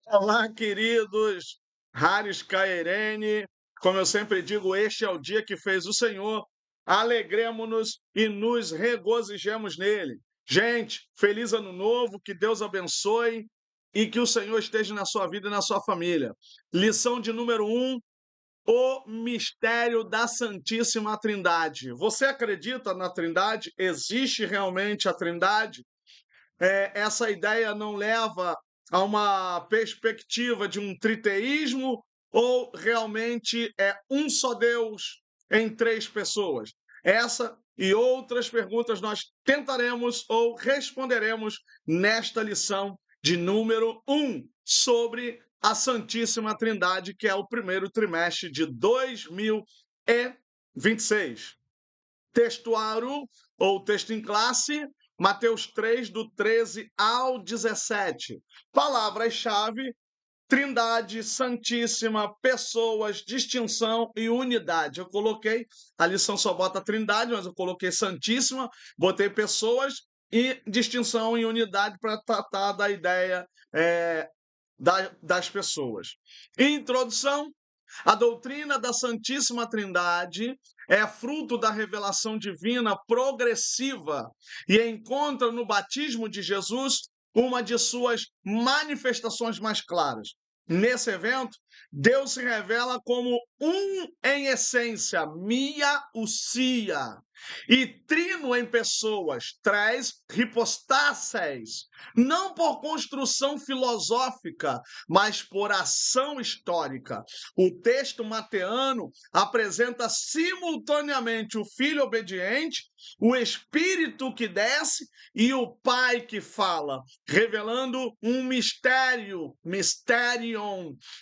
Olá, queridos, Haris Caerene, como eu sempre digo, este é o dia que fez o Senhor, alegremo-nos e nos regozijemos nele. Gente, feliz ano novo, que Deus abençoe e que o Senhor esteja na sua vida e na sua família. Lição de número 1, o mistério da Santíssima Trindade. Você acredita na Trindade? Existe realmente a Trindade? Essa ideia não leva a uma perspectiva de um triteísmo ou realmente é um só Deus em três pessoas? Essa e outras perguntas nós tentaremos ou responderemos nesta lição de número 1 sobre a Santíssima Trindade, que é o primeiro trimestre de 2026. Textuário ou texto em classe, Mateus 3, do 13 ao 17. Palavras-chave: Trindade Santíssima, pessoas, distinção e unidade. Eu coloquei, a lição só bota Trindade, mas eu coloquei Santíssima, botei pessoas e distinção e unidade para tratar da ideia das pessoas. Introdução: a doutrina da Santíssima Trindade é fruto da revelação divina progressiva e encontra no batismo de Jesus uma de suas manifestações mais claras. Nesse evento, Deus se revela como um em essência, mia usia, e trino em pessoas, três hipostáseis, não por construção filosófica, mas por ação histórica. O texto mateano apresenta simultaneamente o filho obediente, o espírito que desce e o pai que fala, revelando um mysterion,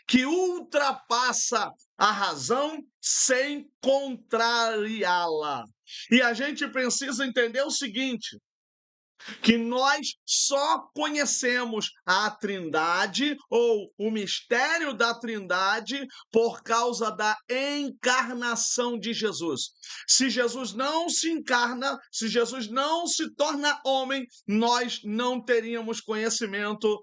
que ultrapassa a razão sem contrariá-la. E a gente precisa entender o seguinte: que nós só conhecemos a Trindade ou o mistério da Trindade por causa da encarnação de Jesus. Se Jesus não se encarna, se Jesus não se torna homem, nós não teríamos conhecimento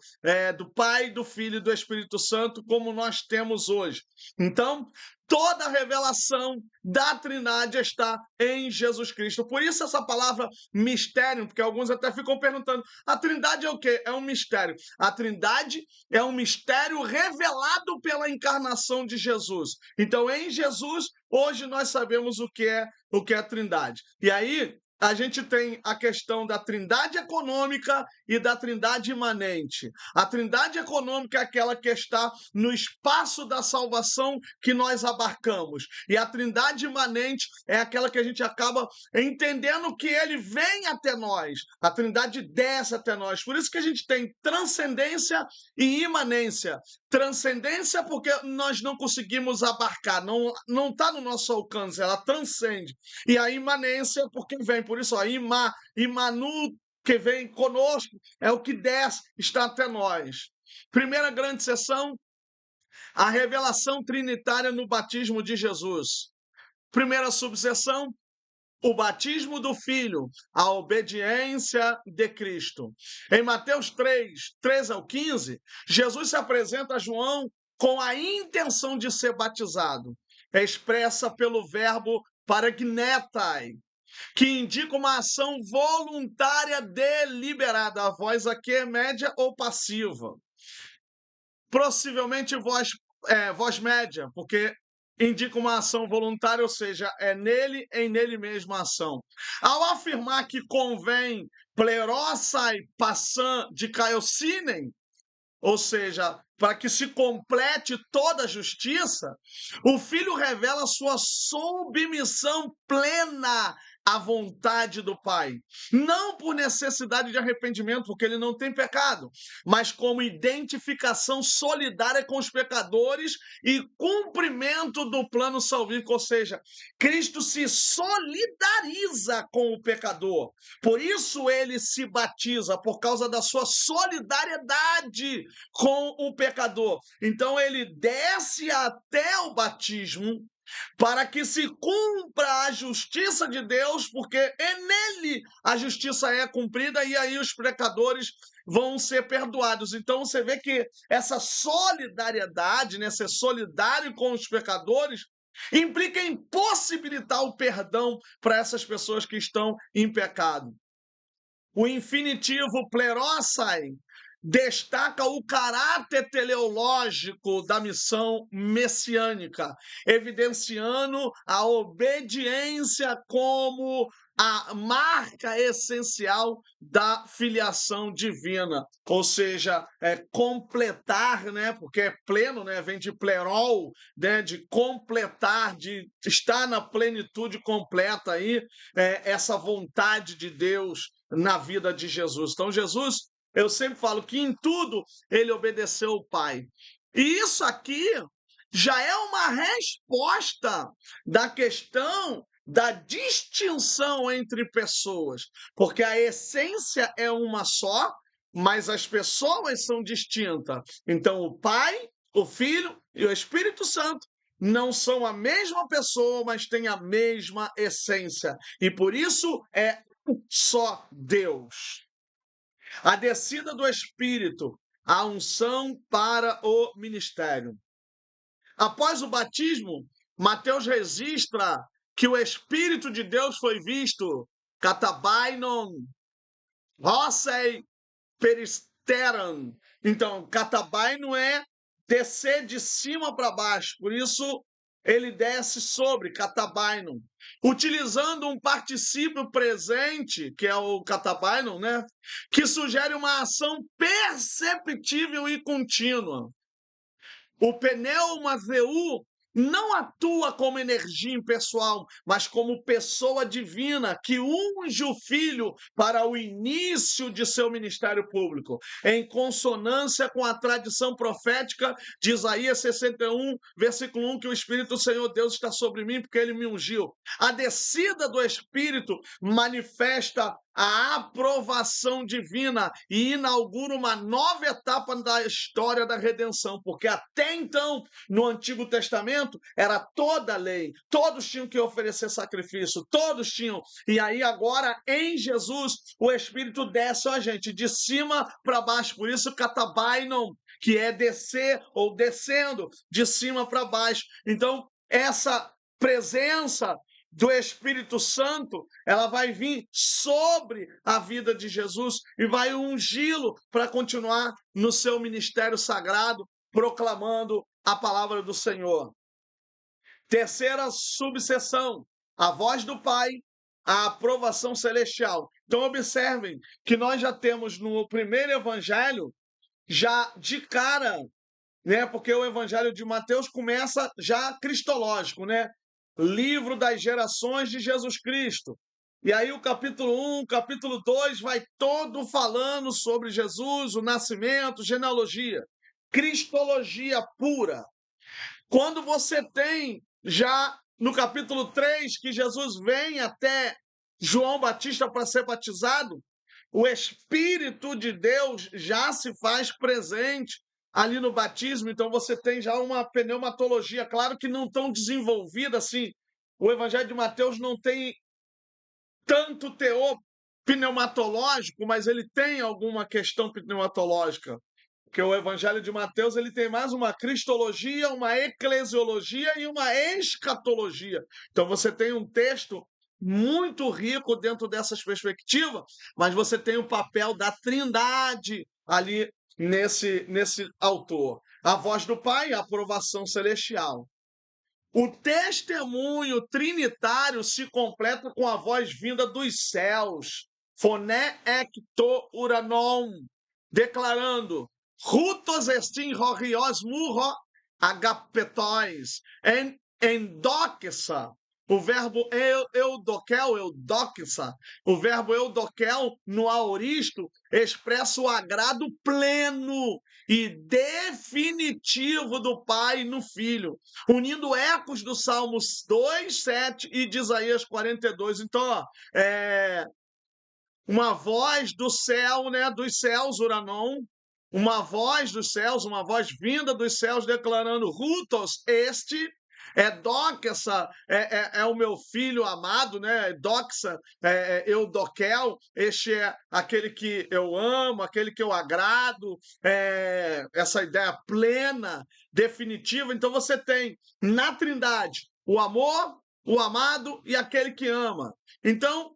do Pai, do Filho e do Espírito Santo como nós temos hoje. Então, toda a revelação da Trindade está em Jesus Cristo. Por isso essa palavra mistério, porque alguns até ficam perguntando: a Trindade é o quê? É um mistério. A Trindade é um mistério revelado pela encarnação de Jesus. Então, em Jesus, hoje nós sabemos o que é a Trindade. E aí a gente tem a questão da Trindade econômica e da Trindade imanente. A Trindade econômica é aquela que está no espaço da salvação que nós abarcamos. E a Trindade imanente é aquela que a gente acaba entendendo que ele vem até nós, a Trindade desce até nós. Por isso que a gente tem transcendência e imanência. Transcendência porque nós não conseguimos abarcar, não está no nosso alcance, ela transcende. E a imanência porque vem, por isso, imanu, que vem conosco, é o que desce, está até nós. Primeira grande sessão, a revelação trinitária no batismo de Jesus. Primeira subseção, o batismo do Filho, a obediência de Cristo. Em Mateus 3, 13 ao 15, Jesus se apresenta a João com a intenção de ser batizado, expressa pelo verbo paragnetai, que indica uma ação voluntária deliberada. A voz aqui é média ou passiva. Possivelmente voz média, porque indica uma ação voluntária, ou seja, é nele mesmo a ação. Ao afirmar que convém plerosai passam de caiocinem, ou seja, para que se complete toda a justiça, o Filho revela sua submissão plena à vontade do Pai. Não por necessidade de arrependimento, porque ele não tem pecado, mas como identificação solidária com os pecadores e cumprimento do plano salvífico, ou seja, Cristo se solidariza com o pecador. Por isso ele se batiza, por causa da sua solidariedade com o pecador. Então ele desce até o batismo para que se cumpra a justiça de Deus, porque é nele a justiça é cumprida e aí os pecadores vão ser perdoados. Então você vê que essa solidariedade, né, ser solidário com os pecadores, implica em possibilitar o perdão para essas pessoas que estão em pecado. O infinitivo plerosai destaca o caráter teleológico da missão messiânica, evidenciando a obediência como a marca essencial da filiação divina, ou seja, completar, né? Porque é pleno, né? Vem de plerol, né? De completar, de estar na plenitude completa aí, essa vontade de Deus na vida de Jesus. Então, Jesus, eu sempre falo que em tudo ele obedeceu o Pai. E isso aqui já é uma resposta da questão da distinção entre pessoas, porque a essência é uma só, mas as pessoas são distintas. Então, o Pai, o Filho e o Espírito Santo não são a mesma pessoa, mas têm a mesma essência. E por isso é só Deus. A descida do Espírito, a unção para o ministério. Após o batismo, Mateus registra que o Espírito de Deus foi visto, katabainon, hossei peristeran. Então, katabainon é descer de cima para baixo, por isso ele desce sobre, katabainon. Utilizando um particípio presente, que é o katabainon, né? Que sugere uma ação perceptível e contínua. O pneumateu não atua como energia impessoal, mas como pessoa divina que unge o Filho para o início de seu ministério público, em consonância com a tradição profética de Isaías 61, versículo 1, que o Espírito do Senhor Deus está sobre mim, porque ele me ungiu. A descida do Espírito manifesta a aprovação divina e inaugura uma nova etapa da história da redenção, porque até então, no Antigo Testamento, era toda a lei, todos tinham que oferecer sacrifício, todos tinham, e aí agora, em Jesus, o Espírito desce a gente, de cima para baixo, por isso katabainon, que é descer ou descendo de cima para baixo. Então, essa presença do Espírito Santo, ela vai vir sobre a vida de Jesus e vai ungí-lo para continuar no seu ministério sagrado, proclamando a palavra do Senhor. Terceira subseção, a voz do Pai, a aprovação celestial. Então observem que nós já temos no primeiro evangelho, já de cara, né? Porque o evangelho de Mateus começa já cristológico, né? Livro das gerações de Jesus Cristo. E aí o capítulo 1, capítulo 2 vai todo falando sobre Jesus, o nascimento, genealogia, cristologia pura. Quando você tem já no capítulo 3 que Jesus vem até João Batista para ser batizado, o Espírito de Deus já se faz presente ali no batismo, então você tem já uma pneumatologia, claro que não tão desenvolvida assim. O Evangelho de Mateus não tem tanto teor pneumatológico, mas ele tem alguma questão pneumatológica. Porque o Evangelho de Mateus ele tem mais uma cristologia, uma eclesiologia e uma escatologia. Então você tem um texto muito rico dentro dessas perspectivas, mas você tem o papel da trindade ali nesse autor. A voz do Pai, a aprovação celestial. O testemunho trinitário se completa com a voz vinda dos céus, phoné ekto uranon, declarando Rutos estin horios murro agapetóis, en endoxa, o verbo eudoxa, o verbo eudoquel no aoristo expressa o agrado pleno e definitivo do Pai no Filho, unindo ecos do Salmos 2, 7 e de Isaías 42. Então, ó, uma voz do céu, né, dos céus, Uranon, uma voz dos céus, uma voz vinda dos céus declarando Rutos este, Doxa é o meu filho amado, né? Doxa, Eudoquel, este é aquele que eu amo, aquele que eu agrado, essa ideia plena, definitiva. Então você tem na Trindade o amor, o amado e aquele que ama. Então,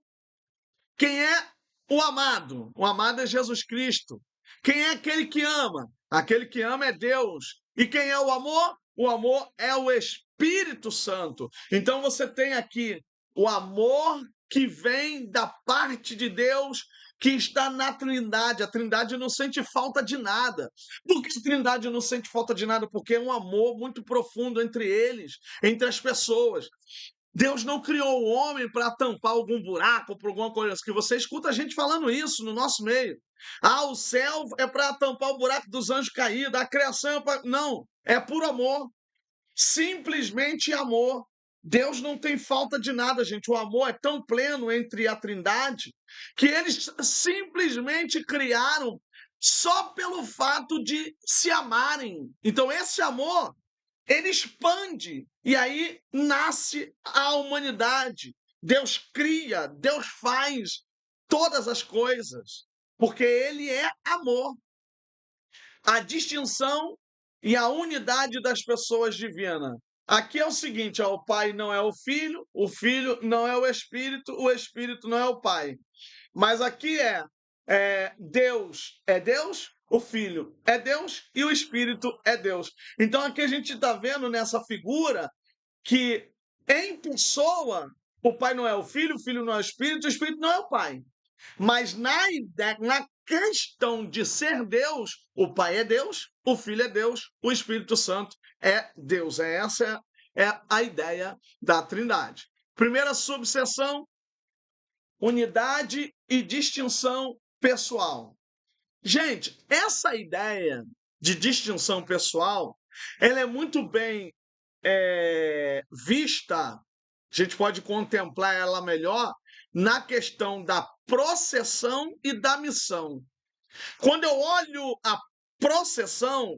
quem é o amado? O amado é Jesus Cristo. Quem é aquele que ama? Aquele que ama é Deus. E quem é o amor? O amor é o Espírito Santo. Então você tem aqui o amor que vem da parte de Deus, que está na Trindade. A Trindade não sente falta de nada. Por que a Trindade não sente falta de nada? Porque é um amor muito profundo entre eles, entre as pessoas. Deus não criou o homem para tampar algum buraco, por alguma coisa, que você escuta a gente falando isso no nosso meio. Ah, o céu é para tampar o buraco dos anjos caídos, a criação é para... Não, é por amor, simplesmente amor. Deus não tem falta de nada, gente. O amor é tão pleno entre a Trindade que eles simplesmente criaram só pelo fato de se amarem. Então, esse amor ele expande e aí nasce a humanidade. Deus cria, Deus faz todas as coisas, porque ele é amor. A distinção e a unidade das pessoas divina. Aqui é o seguinte, ó, o Pai não é o Filho não é o Espírito não é o Pai. Mas aqui Deus é Deus, o Filho é Deus e o Espírito é Deus. Então aqui a gente está vendo nessa figura que em pessoa o Pai não é o Filho não é o Espírito não é o Pai. Mas na ideia, na questão de ser Deus, o Pai é Deus, o Filho é Deus, o Espírito Santo é Deus. Essa é a ideia da Trindade. Primeira subseção, unidade e distinção pessoal. Gente, essa ideia de distinção pessoal, ela é muito bem vista, a gente pode contemplar ela melhor na questão da processão e da missão. Quando eu olho a processão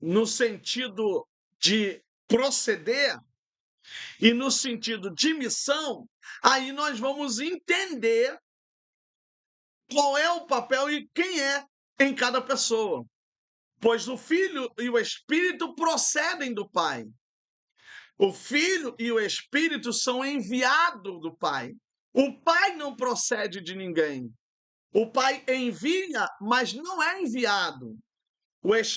no sentido de proceder e no sentido de missão, aí nós vamos entender qual é o papel e quem é em cada pessoa. Pois o Filho e o Espírito procedem do Pai. O Filho e o Espírito são enviados do Pai. O Pai não procede de ninguém. O Pai envia, mas não é enviado.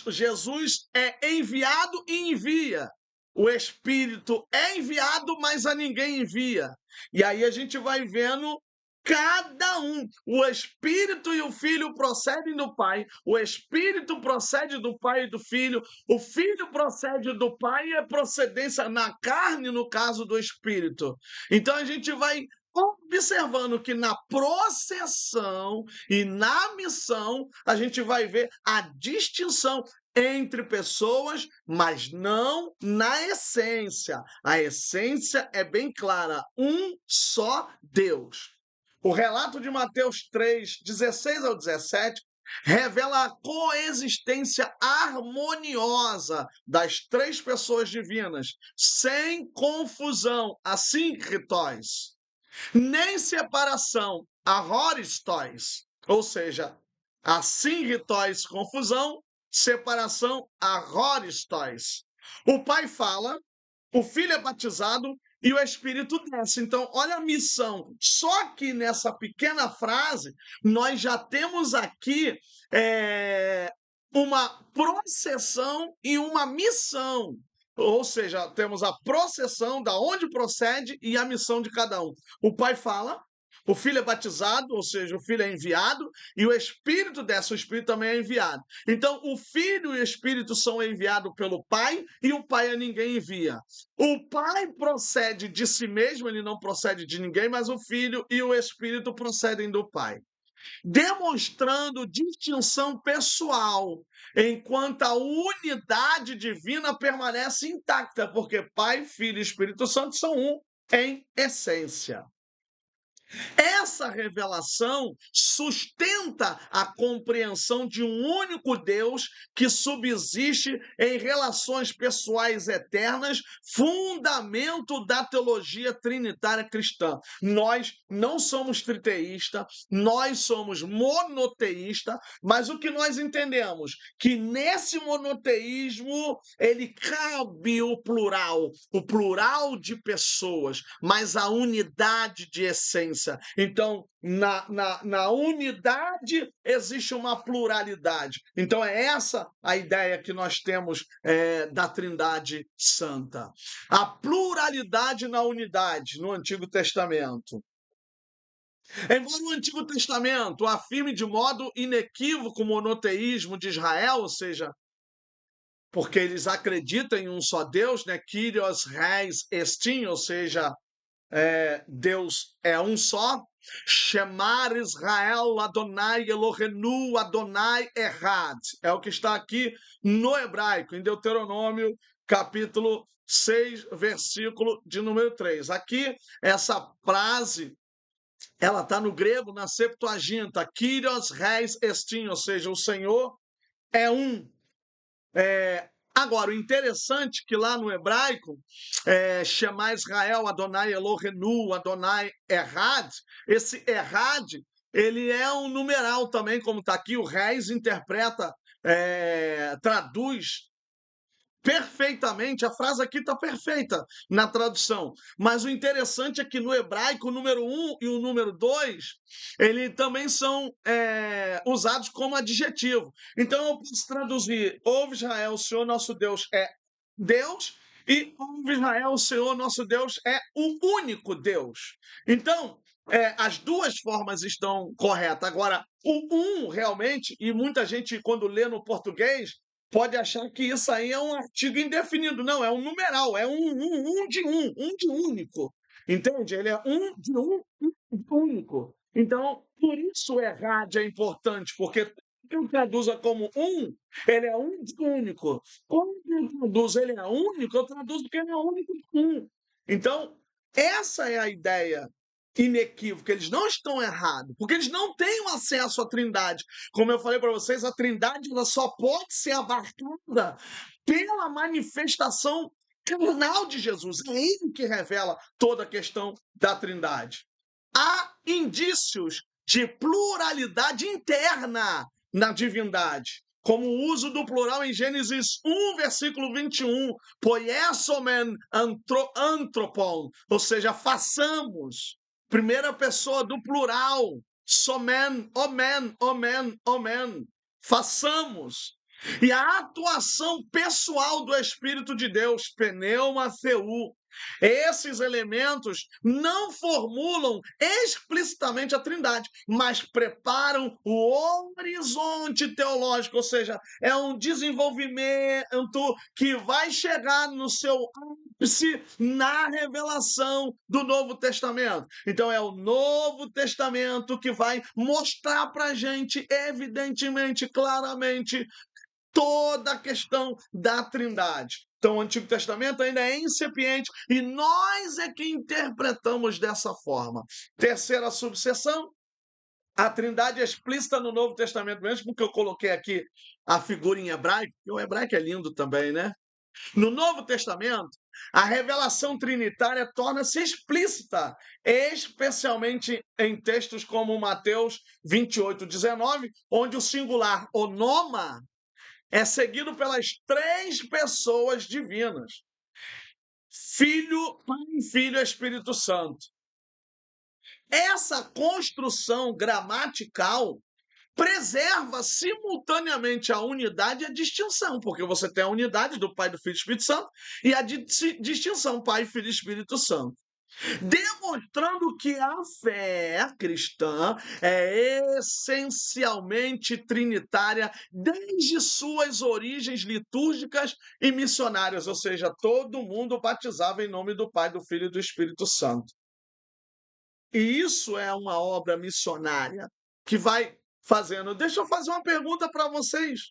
Jesus é enviado e envia. O Espírito é enviado, mas a ninguém envia. E aí a gente vai vendo cada um. O Espírito e o Filho procedem do Pai. O Espírito procede do Pai e do Filho. O Filho procede do Pai e é procedência na carne, no caso do Espírito. Então a gente vai observando que na processão e na missão a gente vai ver a distinção entre pessoas, mas não na essência. A essência é bem clara, um só Deus. O relato de Mateus 3, 16 ao 17 revela a coexistência harmoniosa das três pessoas divinas, sem confusão, assim, ritóis, nem separação, ahoristóis, ou seja, assim ritóis, confusão, separação, ahoristóis. O Pai fala, o Filho é batizado e o Espírito desce. Então, olha a missão. Só que nessa pequena frase, nós já temos aqui uma processão e uma missão. Ou seja, temos a processão da onde procede e a missão de cada um. O Pai fala, o Filho é batizado, ou seja, o Filho é enviado, e o Espírito desce, o Espírito também é enviado. Então, o Filho e o Espírito são enviados pelo Pai, e o Pai a ninguém envia. O Pai procede de si mesmo, ele não procede de ninguém, mas o Filho e o Espírito procedem do Pai, demonstrando distinção pessoal, enquanto a unidade divina permanece intacta, porque Pai, Filho e Espírito Santo são um em essência. Essa revelação sustenta a compreensão de um único Deus que subsiste em relações pessoais eternas, fundamento da teologia trinitária cristã. Nós não somos triteístas, nós somos monoteístas, mas o que nós entendemos? Que nesse monoteísmo ele cabe o plural de pessoas, mas a unidade de essência. Então, na unidade existe uma pluralidade. Então, é essa a ideia que nós temos da Trindade Santa. A pluralidade na unidade no Antigo Testamento. Embora o Antigo Testamento afirme de modo inequívoco o monoteísmo de Israel, ou seja, porque eles acreditam em um só Deus, né? Kyrios Reis Estin, ou seja, Deus é um só. Chamar Israel Adonai Elohenu Adonai Errad. É o que está aqui no hebraico, em Deuteronômio, capítulo 6, versículo de número 3. Aqui, essa frase, ela está no grego, na Septuaginta, Kyrios Reis Estin, ou seja, o Senhor é um. Agora, o interessante é que lá no hebraico, chamar Israel Adonai Elohenu, Adonai Errad, esse Errad, ele é um numeral também, como está aqui, o Reis interpreta, traduz perfeitamente, a frase aqui está perfeita na tradução, mas o interessante é que no hebraico o número 1 e o número 2, ele também são usados como adjetivo. Então eu posso traduzir: ouve Israel, o Senhor nosso Deus é Deus, e ouve Israel, o Senhor nosso Deus é o único Deus. Então, as duas formas estão corretas. Agora, o um realmente, e muita gente quando lê no português, pode achar que isso aí é um artigo indefinido. Não, é um numeral, é um de único. Entende? Ele é um de único. Então, por isso o errad é importante, porque quem traduza como um, ele é um de único. Quando eu traduzo ele é único, eu traduzo que ele é único de um. Então, essa é a ideia inequívoca. Eles não estão errados, porque eles não têm o acesso à Trindade. Como eu falei para vocês, a Trindade ela só pode ser abarcada pela manifestação carnal de Jesus. É ele que revela toda a questão da Trindade. Há indícios de pluralidade interna na divindade, como o uso do plural em Gênesis 1, versículo 21, poiesomen antropon, ou seja, façamos, primeira pessoa do plural, somen, omen, façamos. E a atuação pessoal do Espírito de Deus, pneuma theou, esses elementos não formulam explicitamente a Trindade, mas preparam o horizonte teológico, ou seja, é um desenvolvimento que vai chegar no seu ápice na revelação do Novo Testamento. Então, é o Novo Testamento que vai mostrar para a gente, evidentemente, claramente, toda a questão da Trindade. Então, o Antigo Testamento ainda é incipiente e nós é que interpretamos dessa forma. Terceira subseção, a Trindade é explícita no Novo Testamento, mesmo porque eu coloquei aqui a figura em hebraico, porque o hebraico é lindo também, né? No Novo Testamento, a revelação trinitária torna-se explícita, especialmente em textos como Mateus 28:19, onde o singular onoma é seguido pelas três pessoas divinas: Filho, Pai, Filho e Espírito Santo. Essa construção gramatical preserva simultaneamente a unidade e a distinção, porque você tem a unidade do Pai, do Filho e do Espírito Santo e a distinção Pai, Filho e Espírito Santo, demonstrando que a fé cristã é essencialmente trinitária desde suas origens litúrgicas e missionárias, ou seja, todo mundo batizava em nome do Pai, do Filho e do Espírito Santo. E isso é uma obra missionária que vai fazendo. Deixa eu fazer uma pergunta para vocês.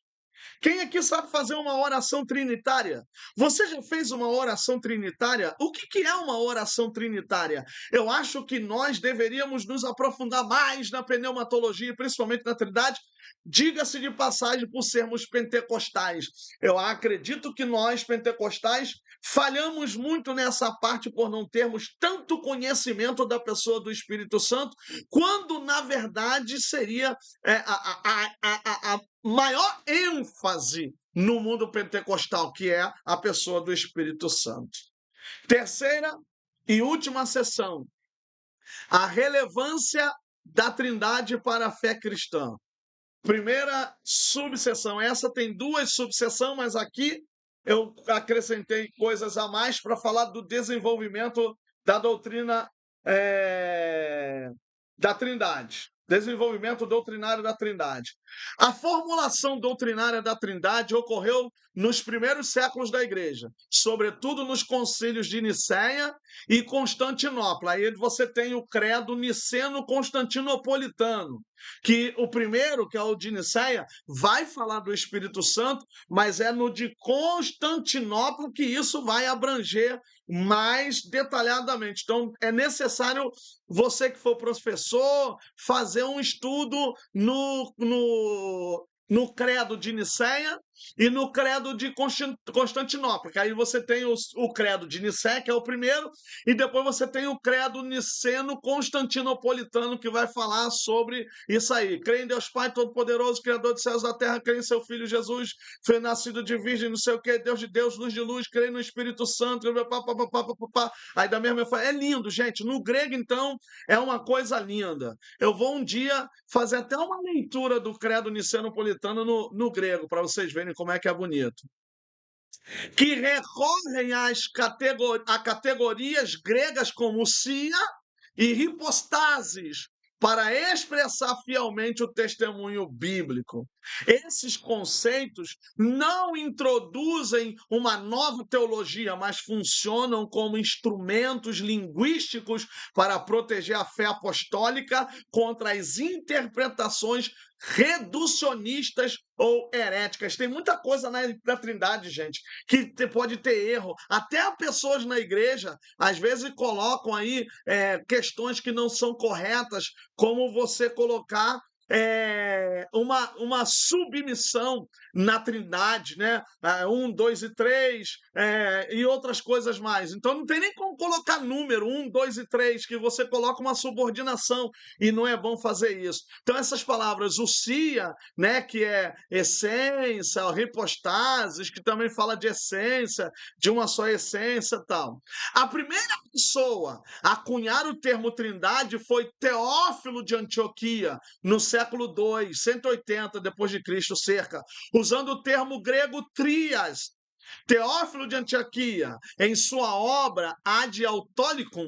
Quem aqui sabe fazer uma oração trinitária? Você já fez uma oração trinitária? O que que é uma oração trinitária? Eu acho que nós deveríamos nos aprofundar mais na pneumatologia, principalmente na Trindade. Diga-se de passagem, por sermos pentecostais. Eu acredito que nós, pentecostais, falhamos muito nessa parte por não termos tanto conhecimento da pessoa do Espírito Santo, quando na verdade seria a maior ênfase no mundo pentecostal, que é a pessoa do Espírito Santo. Terceira e última sessão, a relevância da Trindade para a fé cristã. Primeira subseção, essa tem duas subseções, mas aqui eu acrescentei coisas a mais para falar do desenvolvimento da doutrina da Trindade. Desenvolvimento doutrinário da Trindade. A formulação doutrinária da Trindade ocorreu nos primeiros séculos da Igreja, sobretudo nos concílios de Nicéia e Constantinopla. Aí você tem o credo niceno-constantinopolitano, que o primeiro, que é o de Nicéia, vai falar do Espírito Santo, mas é no de Constantinopla que isso vai abranger mais detalhadamente. Então, é necessário você que for professor fazer um estudo no credo de Nicéia e no credo de Constantinopla, que aí você tem o credo de Nicéia, que é o primeiro, e depois você tem o credo niceno-constantinopolitano, que vai falar sobre isso aí. Crê em Deus Pai Todo-Poderoso, Criador dos céus e da terra, crê em seu Filho Jesus, foi nascido de virgem, não sei o que, Deus de Deus, luz de luz, crê no Espírito Santo, aí da mesma forma, é lindo, gente. No grego, então, é uma coisa linda. Eu vou um dia fazer até uma leitura do credo niceno-napolitano no grego, para vocês verem como é que é bonito. Que recorrem a categorias gregas como sia e hipostases para expressar fielmente o testemunho bíblico. Esses conceitos não introduzem uma nova teologia, mas funcionam como instrumentos linguísticos para proteger a fé apostólica contra as interpretações reducionistas ou heréticas. Tem muita coisa na Trindade, gente, que pode ter erro. Até pessoas na igreja, às vezes, colocam aí questões que não são corretas, como você colocar uma submissão na Trindade, né? 2 e 3, e outras coisas mais. Então não tem nem como colocar número 2 e 3, que você coloca uma subordinação, e não é bom fazer isso. Então essas palavras, usia, né, que é essência, hipostases, que também fala de essência, de uma só essência e tal. A primeira pessoa a cunhar o termo Trindade foi Teófilo de Antioquia, no século II, 180 depois de Cristo, cerca, usando o termo grego trias. Teófilo de Antioquia, em sua obra Ad Autolicum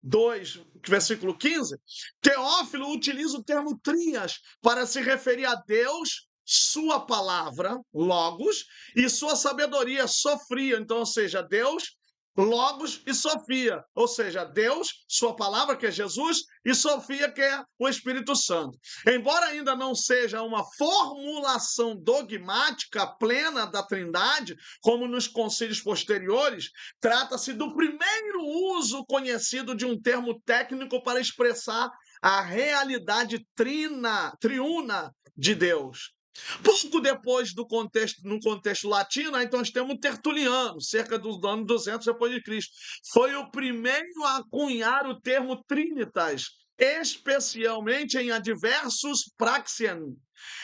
2, versículo 15, Teófilo utiliza o termo trias para se referir a Deus, sua palavra, logos, e sua sabedoria, sofria. Então, ou seja, Deus, logos e sofia. Ou seja, Deus, sua palavra, que é Jesus, e sofia, que é o Espírito Santo. Embora ainda não seja uma formulação dogmática plena da Trindade, como nos concílios posteriores, trata-se do primeiro uso conhecido de um termo técnico para expressar a realidade triuna de Deus. Pouco depois no contexto latino, então nós temos Tertuliano, cerca do ano 200 depois de Cristo. Foi o primeiro a cunhar o termo trinitas, especialmente em Adversus Praxian.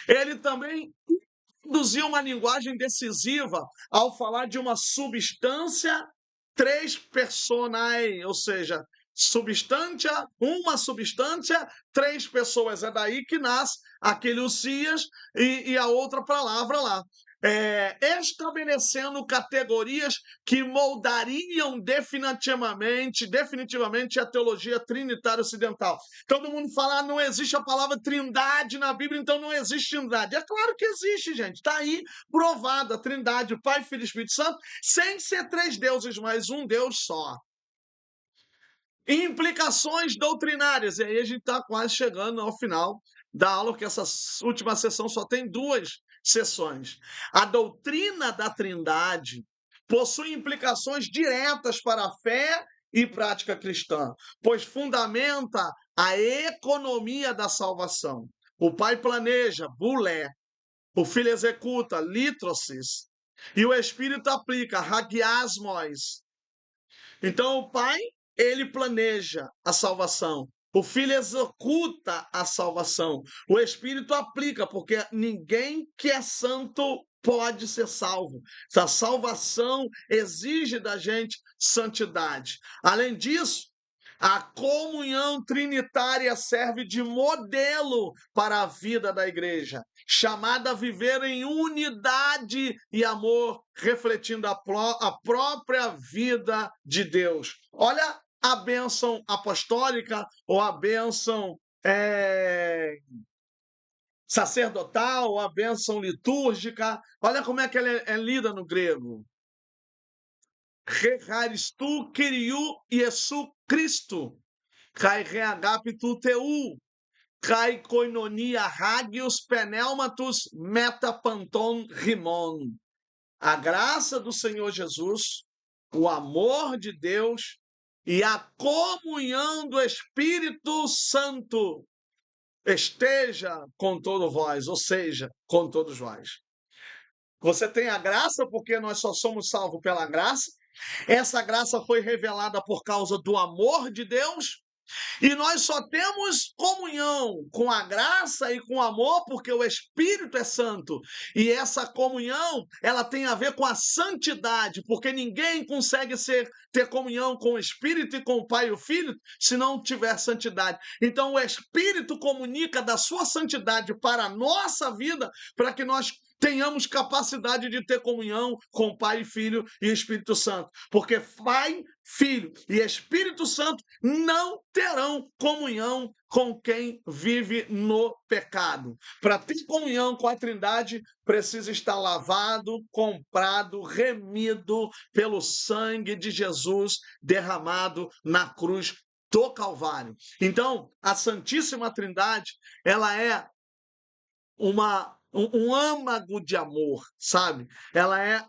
Ele também introduziu uma linguagem decisiva ao falar de uma substância, três personae, ou seja, substância, uma substância, três pessoas. É daí que nasce aquele Uzias e a outra palavra lá. Estabelecendo categorias que moldariam definitivamente a teologia trinitária ocidental. Todo mundo fala, não existe a palavra trindade na Bíblia, então não existe trindade. É claro que existe, gente. Está aí provada a trindade, Pai, Filho e Espírito Santo, sem ser três deuses, mas um Deus só. Implicações doutrinárias. E aí a gente está quase chegando ao final da aula, porque essa última sessão só tem duas sessões. A doutrina da Trindade possui implicações diretas para a fé e prática cristã, pois fundamenta a economia da salvação. O Pai planeja, bulé, o Filho executa, litrosis, e o Espírito aplica, hagiasmos. Então, o Pai, ele planeja a salvação. O Filho executa a salvação. O Espírito aplica, porque ninguém que é santo pode ser salvo. A salvação exige da gente santidade. Além disso, a comunhão trinitária serve de modelo para a vida da igreja, chamada a viver em unidade e amor, refletindo a própria vida de Deus. Olha a bênção apostólica ou a bênção sacerdotal, ou a bênção litúrgica. Olha como é que ela é lida no grego. Recharistu Kyriou Iesu Cristo, kai reagapitu teu, kai koinonia hagios pneumatus metapanton rimon. A graça do Senhor Jesus, o amor de Deus e a comunhão do Espírito Santo esteja com todos vós, ou seja, com todos vós. Você tem a graça porque nós só somos salvos pela graça. Essa graça foi revelada por causa do amor de Deus. E nós só temos comunhão com a graça e com o amor porque o Espírito é santo. E essa comunhão, ela tem a ver com a santidade, porque ninguém consegue ter comunhão com o Espírito e com o Pai e o Filho se não tiver santidade. Então o Espírito comunica da sua santidade para a nossa vida, para que nós tenhamos capacidade de ter comunhão com o Pai, Filho e Espírito Santo. Porque Pai, Filho e Espírito Santo não terão comunhão com quem vive no pecado. Para ter comunhão com a Trindade, precisa estar lavado, comprado, remido pelo sangue de Jesus derramado na cruz do Calvário. Então, a Santíssima Trindade, ela é um âmago de amor, sabe? Ela é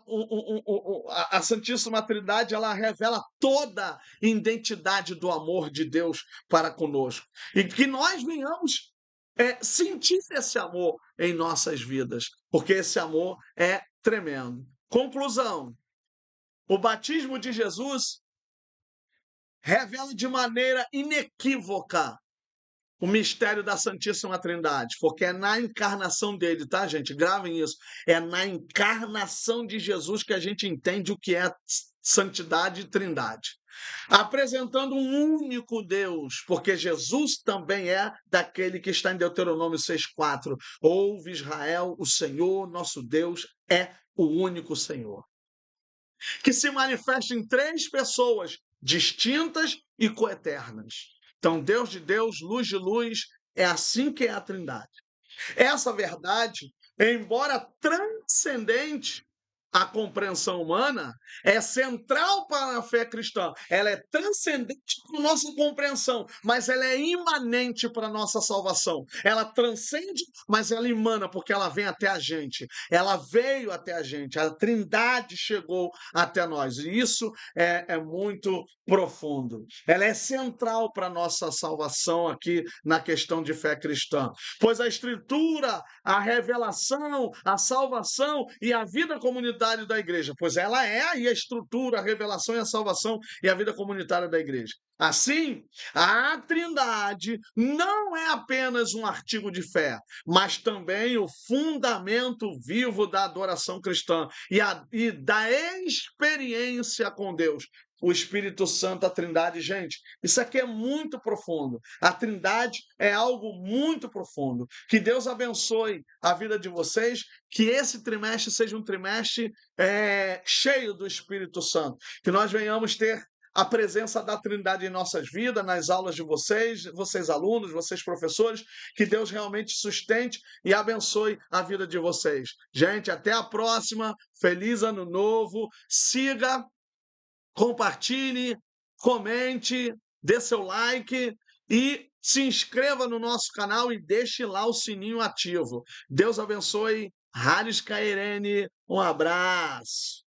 a Santíssima Trindade, ela revela toda a identidade do amor de Deus para conosco. E que nós venhamos sentir esse amor em nossas vidas, porque esse amor é tremendo. Conclusão: o batismo de Jesus revela de maneira inequívoca o mistério da Santíssima Trindade, porque é na encarnação dele, tá, gente? Gravem isso. É na encarnação de Jesus que a gente entende o que é santidade e trindade. Apresentando um único Deus, porque Jesus também é daquele que está em Deuteronômio 6,4. Ouve Israel, o Senhor, nosso Deus, é o único Senhor. Que se manifesta em três pessoas distintas e coeternas. Então, Deus de Deus, luz de luz, é assim que é a Trindade. Essa verdade, embora transcendente à compreensão humana, é central para a fé cristã. Ela é transcendente para a nossa compreensão, mas ela é imanente para a nossa salvação. Ela transcende, mas ela emana, porque ela vem até a gente. Ela veio até a gente. A Trindade chegou até nós. E isso é muito profundo. Ela é central para a nossa salvação aqui na questão de fé cristã. Pois a Escritura, a revelação, a salvação e a vida comunitária da igreja, pois ela é aí a estrutura, a revelação e a salvação e a vida comunitária da igreja. Assim, a Trindade não é apenas um artigo de fé, mas também o fundamento vivo da adoração cristã e da experiência com Deus. O Espírito Santo, a Trindade, gente, isso aqui é muito profundo. A Trindade é algo muito profundo. Que Deus abençoe a vida de vocês, que esse trimestre seja um trimestre cheio do Espírito Santo, que nós venhamos ter a presença da Trindade em nossas vidas, nas aulas de vocês alunos, vocês professores, que Deus realmente sustente e abençoe a vida de vocês. Gente, até a próxima, feliz ano novo, siga, compartilhe, comente, dê seu like e se inscreva no nosso canal e deixe lá o sininho ativo. Deus abençoe. Rádio Sky Irene, um abraço.